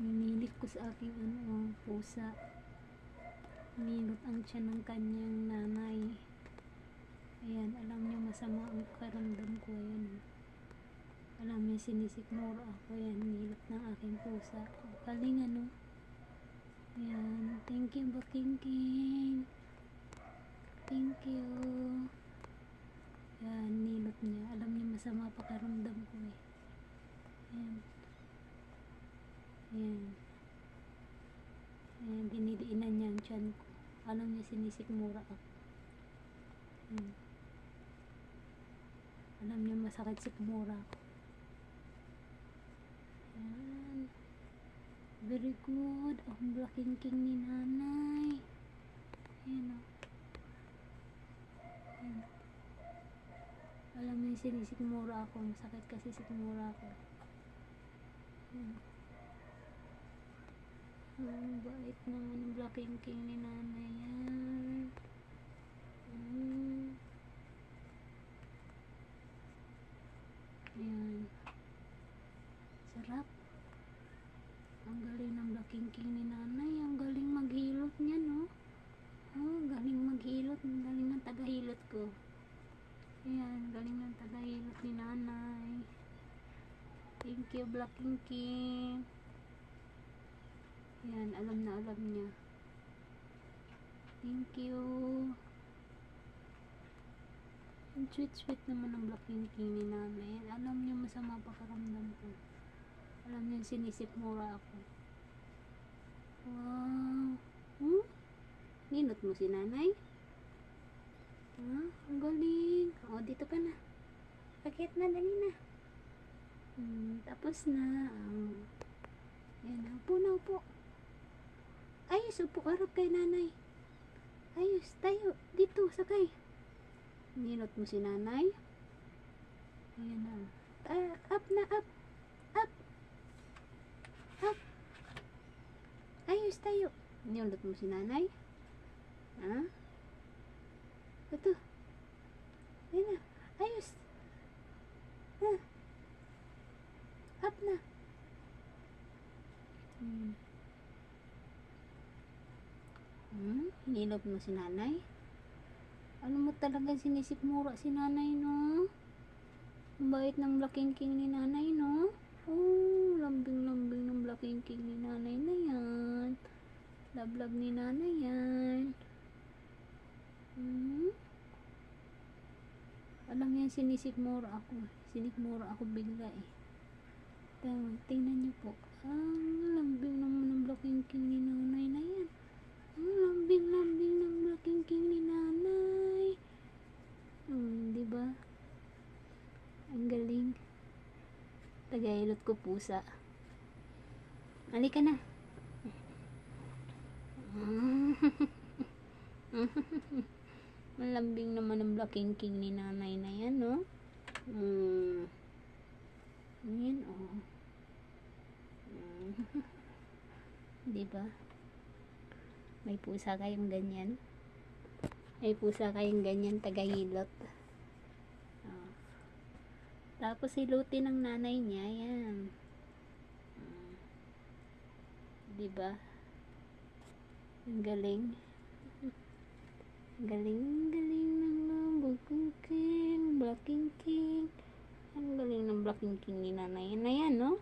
Ninilik ko sa aking pusa. Nilot ang tiyan ng kanyang nanay. Ayan, alam niyo masama ang karamdam ko. Ayan. Alam niyo, sinisikmura ako. Ayan, nilot ng aking pusa. Kaling Ayan, thank you Bakingking. Thank you. Ayan, nilot niya. Alam niyo masama pa karamdam ko eh. Ayan. Ayan. Ayan, dinidiinan niya ang tiyan ko. Alam niya sinisikmura ako. Ayan. Alam niya masakit sikmura ako. Ayan. Very good. Ang Bakingking ni nanay. Ayan o. Ayan. Alam niya sinisikmura ako. Masakit kasi sikmura ako. Ayan. Ang bait naman ng Bakingking ni nanay yan. Ayan. Sarap. Ang galing ng Bakingking ni nanay. Ang galing maghilot niya, no? Oh, galing maghilot. Ang galing ng tagahilot ko. Ayan, galing ng tagahilot ni nanay. Thank you, Bakingking. Ayan, alam na alam niya. Thank you. Ang sweet naman ng Bakingking ni nanay. Alam niyo masama pa karamdam ko. Alam niyo sinisikmura ako. Wow. Ninot mo si nanay? Ang galing. O, dito ka na. Pakit na, dali na. Tapos na. Ayan, upo na, upo. Ayos, upo, harap kay nanay. Ayos, tayo. Dito, sakay. Ninot mo si nanay. Ayan na. Up na, up. Up. Up. Ayos, tayo. Ninot mo si nanay. Ito. Ayan na. Ayos. Up na. Hinilot mo si nanay. Ano mo talaga sinisikmura si nanay, no? Ang bait ng Bakingking ni nanay, no? Oh, lambing-lambing ng Bakingking ni nanay na yan. Love ni nanay yan. Alam niya sinisikmura ako. Sinikmura ako bigla eh. Tingnan niyo po. Ang lambing naman ng Bakingking ni nanay na yan. Ang lambing-lambing ng Bakingking ni nanay. Diba? Ang galing. Tagailot ko pusa. Halika na. Malambing naman ng Bakingking ni nanay na yan, no? Ayan, oh. Diba? May pusa kayong ganyan? May pusa kayong ganyan, tagahilot. Tapos hilutin ng nanay niya, yan. Diba? Ang galing. Galing ng Bakingking. Ang galing ng Bakingking ni nanay na yan, no?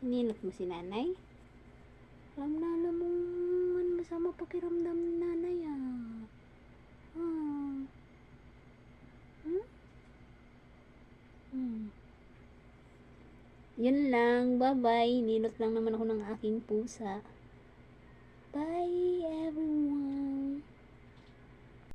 Hinilot mo si nanay. Alam mo masama pakiramdam ni nanay, Yun lang. Bye-bye. Nilot lang naman ako ng aking pusa. Bye, everyone.